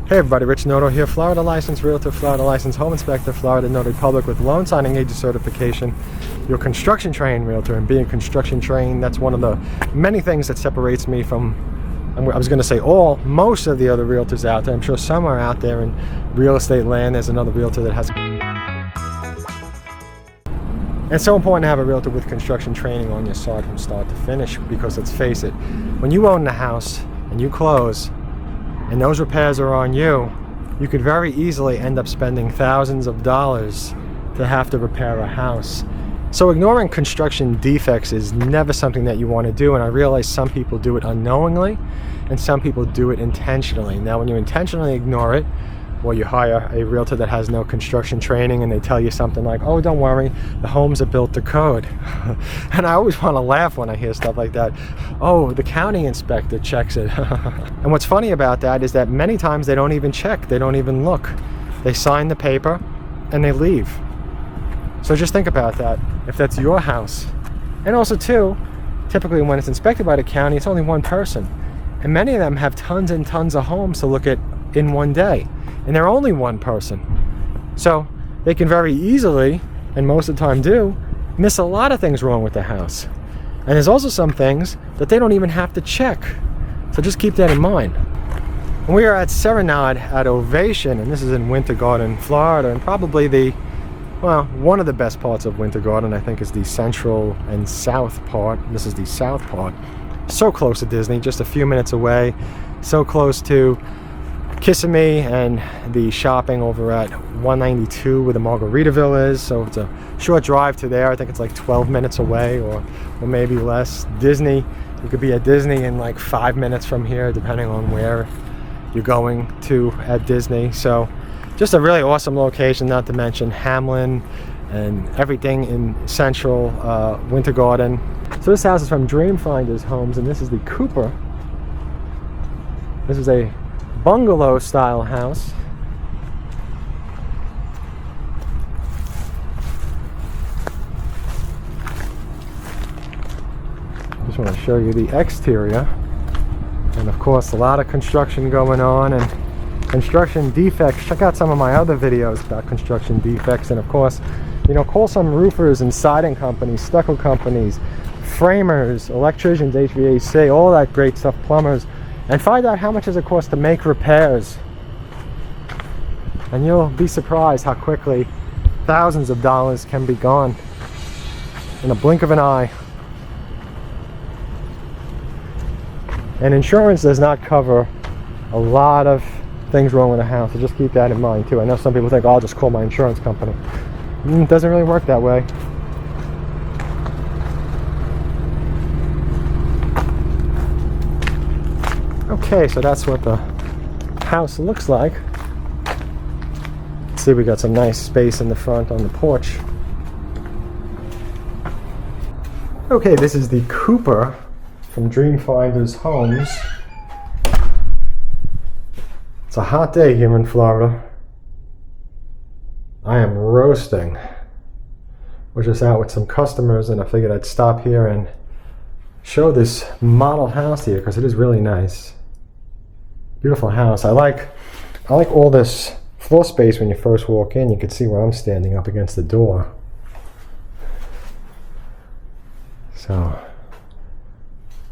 Hey everybody, Rich Noto here, Florida licensed realtor, Florida licensed home inspector, Florida Notary Public with loan signing agent certification, your construction trained realtor. And being construction trained, that's one of the many things that separates me from, I was going to say most of the other realtors out there. I'm sure some are out there in real estate land. There's another realtor that has. And it's so important to have a realtor with construction training on your side from start to finish, because let's face it, when you own the house and you close, and those repairs are on you, you could very easily end up spending thousands of dollars to have to repair a house. So ignoring construction defects is never something that you want to do, and I realize some people do it unknowingly and some people do it intentionally. Now when you intentionally ignore it, or you hire a realtor that has no construction training and they tell you something like, oh, don't worry, the homes are built to code. And I always want to laugh when I hear stuff like that. Oh, the county inspector checks it. And what's funny about that is that many times they don't even check, they don't even look. They sign the paper and they leave. So just think about that, if that's your house. And also too, typically when it's inspected by the county, it's only one person. And many of them have tons and tons of homes to look at in one day. And they're only one person. So they can very easily, and most of the time do, miss a lot of things wrong with the house. And there's also some things that they don't even have to check. So just keep that in mind. And we are at Serenade at Ovation, and this is in Winter Garden, Florida, and probably one of the best parts of Winter Garden, I think, is the central and south part. This is the south part. So close to Disney, just a few minutes away. So close to Kissimmee and the shopping over at 192 where the Margaritaville is. So it's a short drive to there. I think it's like 12 minutes away or maybe less. Disney, you could be at Disney in like 5 minutes from here, depending on where you're going to at Disney. So just a really awesome location, not to mention Hamlin and everything in central Winter Garden. So this house is from Dreamfinders Homes, and this is the Cooper. This is a bungalow style house. Just want to show you the exterior, and of course a lot of construction going on and construction defects. Check out some of my other videos about construction defects, and of course, call some roofers and siding companies, stucco companies, framers, electricians, HVAC, all that great stuff, plumbers, and find out how much does it cost to make repairs. And you'll be surprised how quickly thousands of dollars can be gone in a blink of an eye. And insurance does not cover a lot of things wrong with a house, so just keep that in mind too. I know some people think, oh, I'll just call my insurance company. It doesn't really work that way. Okay, so that's what the house looks like. See, we got some nice space in the front on the porch. Okay, this is the Cooper from Dreamfinders Homes. It's a hot day here in Florida. I am roasting. We're just out with some customers, and I figured I'd stop here and show this model house here because it is really nice. Beautiful house. I like all this floor space. When you first walk in, you can see where I'm standing up against the door. So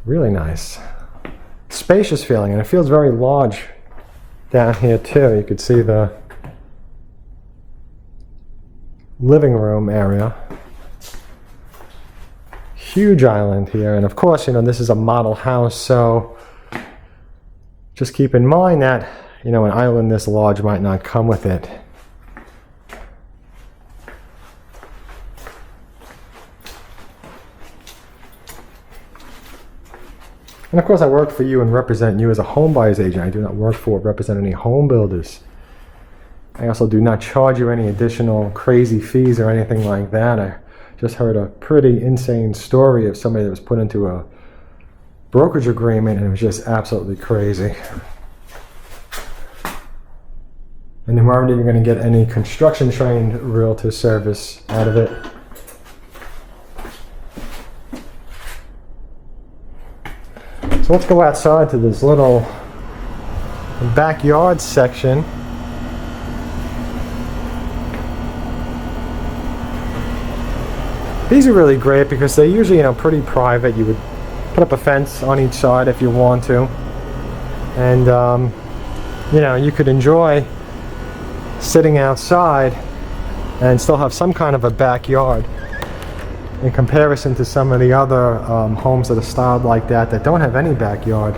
really nice, spacious feeling, and it feels very large down here too. You could see the living room area. Huge island here, and of course, this is a model house, so just keep in mind that, an island this large might not come with it. And of course, I work for you and represent you as a home buyer's agent. I do not work for or represent any home builders. I also do not charge you any additional crazy fees or anything like that. I just heard a pretty insane story of somebody that was put into a brokerage agreement, and it was just absolutely crazy. And they weren't even going to get any construction trained realtor service out of it. So let's go outside to this little The backyard section. These are really great because they're usually, pretty private. You would put up a fence on each side if you want to. And, you could enjoy sitting outside and still have some kind of a backyard in comparison to some of the other homes that are styled like that don't have any backyard.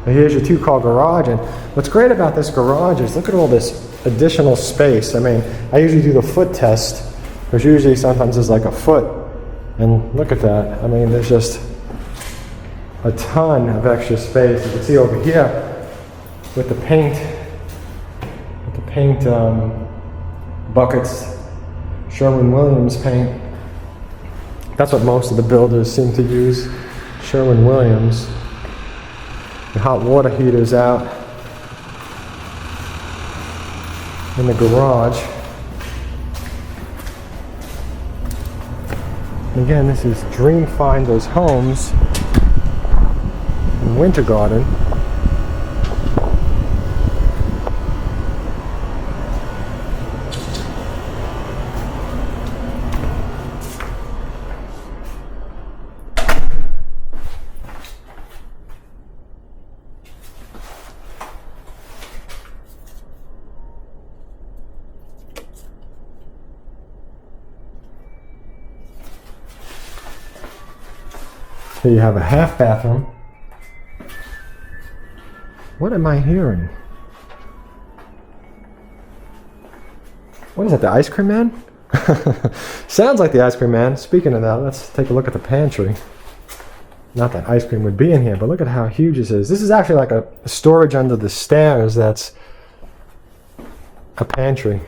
But here's your 2-car garage, and what's great about this garage is look at all this additional space. I mean, I usually do the foot test, because usually sometimes there's like a foot, and look at that. I mean, there's just a ton of extra space. You can see over here with the paint buckets, Sherwin-Williams paint. That's what most of the builders seem to use, Sherwin-Williams. The hot water heaters out in the garage. Again, this is Dreamfinder's Homes in Winter Garden. Here you have a half bathroom. What am I hearing? What is that, the ice cream man? Sounds like the ice cream man. Speaking of that, let's take a look at the pantry. Not that ice cream would be in here, but look at how huge this is. This is actually like a storage under the stairs that's a pantry.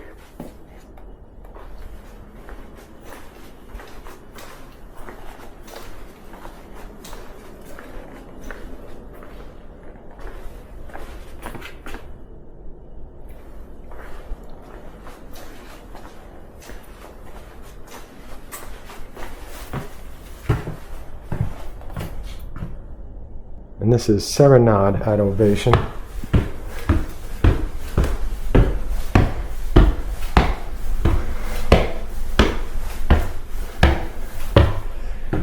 And this is Serenade at Ovation.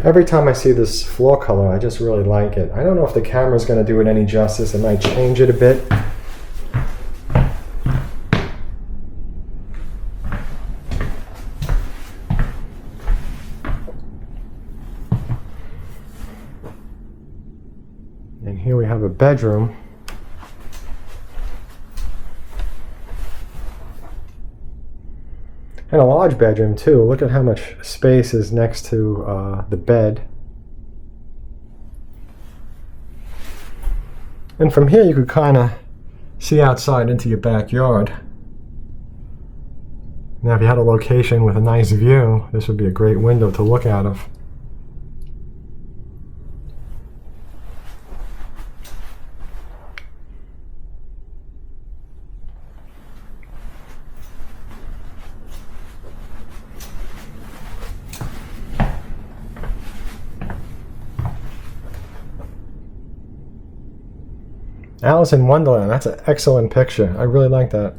Every time I see this floor color, I just really like it. I don't know if the camera's going to do it any justice. It might change it a bit. And here we have a bedroom. And a large bedroom too. Look at how much space is next to the bed. And from here you could kind of see outside into your backyard. Now if you had a location with a nice view, this would be a great window to look out of. Alice in Wonderland, that's an excellent picture. I really like that.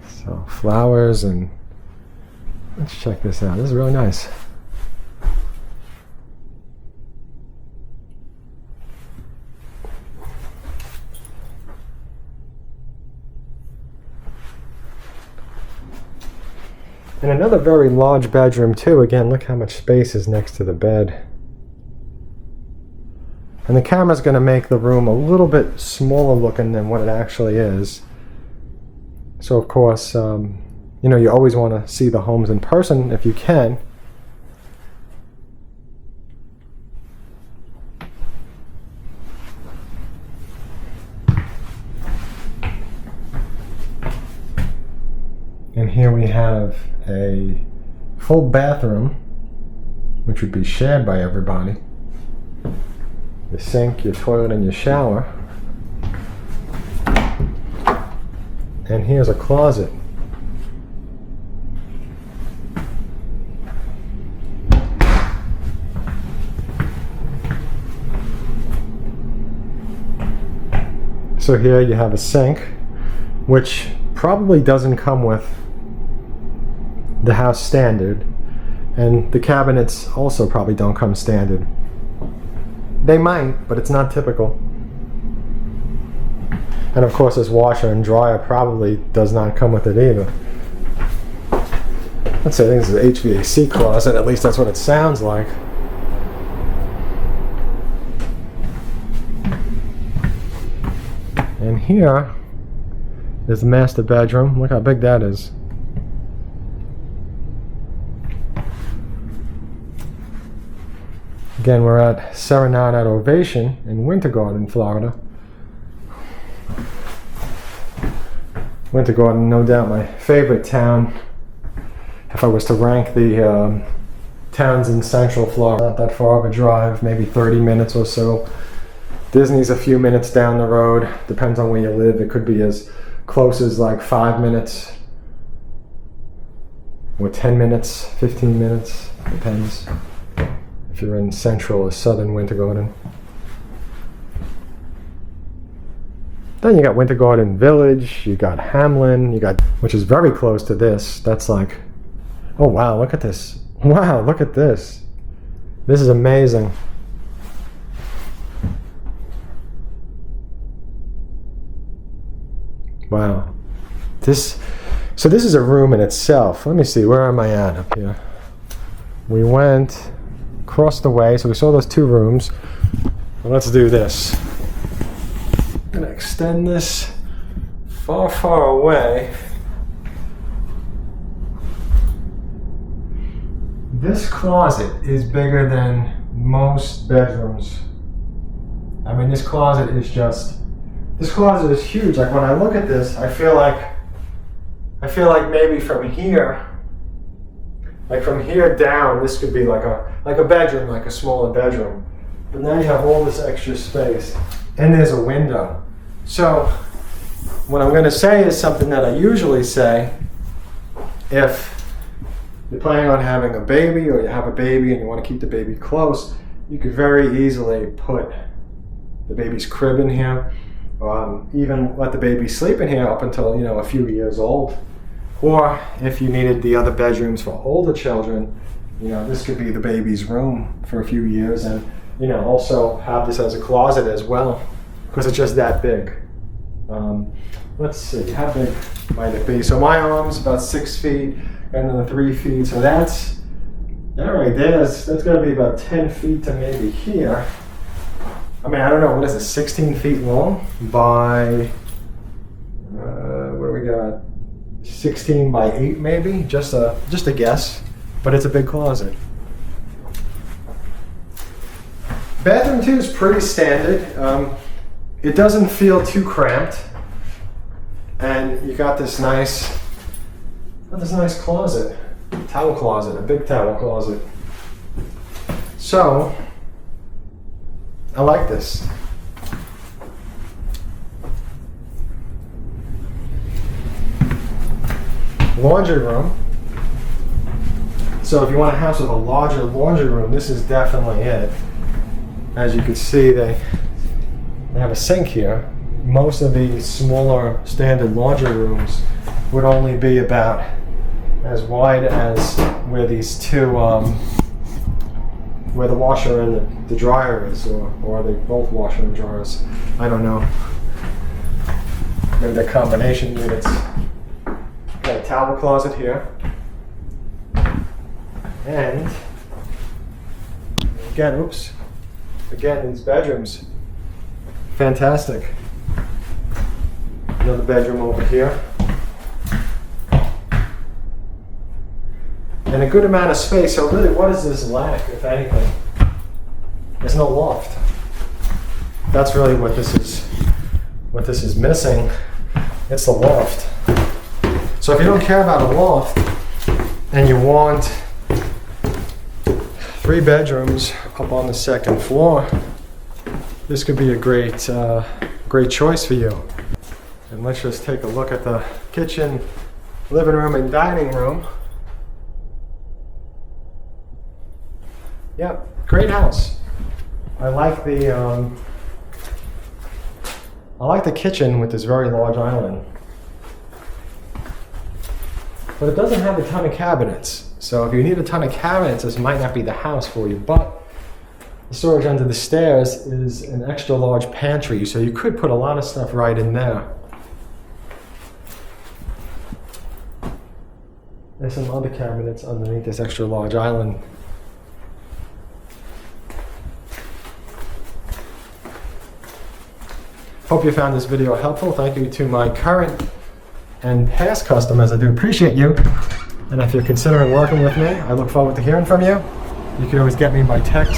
So, flowers, and let's check this out. This is really nice. And another very large bedroom too. Again, look how much space is next to the bed. And the camera's going to make the room a little bit smaller looking than what it actually is. So of course, you always want to see the homes in person if you can. And here we have a full bathroom, which would be shared by everybody. Your sink, your toilet, and your shower. And here's a closet. So here you have a sink, which probably doesn't come with the house standard, and the cabinets also probably don't come standard. They might, but it's not typical. And of course this washer and dryer probably does not come with it either. Let's say this is an HVAC closet, at least that's what it sounds like. And here is the master bedroom. Look how big that is. Again, we're at Serenade at Ovation in Winter Garden, Florida. Winter Garden, no doubt my favorite town. If I was to rank the towns in Central Florida, not that far of a drive, maybe 30 minutes or so. Disney's a few minutes down the road. Depends on where you live. It could be as close as like 5 minutes, or 10 minutes, 15 minutes, depends. If you're in Central or Southern Winter Garden. Then you got Winter Garden Village, you got Hamlin, which is very close to this. That's like, oh wow, look at this. Wow, look at this. This is amazing. Wow. So this is a room in itself. Let me see, where am I at up here? We went across the way, so we saw those two rooms. Well, let's do this. I'm gonna extend this far, far away. This closet is bigger than most bedrooms. I mean, this closet is huge. Like when I look at this, I feel like maybe from here, like from here down, this could be like a bedroom, like a smaller bedroom. But now you have all this extra space, and there's a window. So what I'm going to say is something that I usually say. If you're planning on having a baby, or you have a baby and you want to keep the baby close, you could very easily put the baby's crib in here. Even let the baby sleep in here up until, a few years old. Or if you needed the other bedrooms for older children, this could be the baby's room for a few years, and also have this as a closet as well, because it's just that big. Let's see, how big might it be? So my arm's about 6 feet, and then 3 feet. So that right there, that's going to be about 10 feet to maybe here. I mean, I don't know, what is it, 16 feet long by, what do we got? 16 by 8 maybe? Just a guess, but it's a big closet. Bathroom too is pretty standard. It doesn't feel too cramped, and you got this nice closet, towel closet, a big towel closet. So I like this. Laundry room. So if you want a house with a larger laundry room, this is definitely it. As you can see, they have a sink here. Most of the smaller standard laundry rooms would only be about as wide as where these two, where the washer and the dryer is, or are they both washer and dryers? I don't know. Maybe they're combination units. Got a towel closet here. And again, these bedrooms, fantastic. Another bedroom over here. And a good amount of space. So really, what does this lack, if anything? There's no loft. That's really what this is missing. It's the loft. So if you don't care about a loft and you want 3 bedrooms up on the second floor, this could be a great choice for you. And let's just take a look at the kitchen, living room, and dining room. Yep, great house. I like the I like the kitchen with this very large island. But it doesn't have a ton of cabinets. So if you need a ton of cabinets, this might not be the house for you. But the storage under the stairs is an extra large pantry, so you could put a lot of stuff right in there. There's some other cabinets underneath this extra large island. Hope you found this video helpful. Thank you to my current and past customers. I do appreciate you. And if you're considering working with me, I look forward to hearing from you. You can always get me by text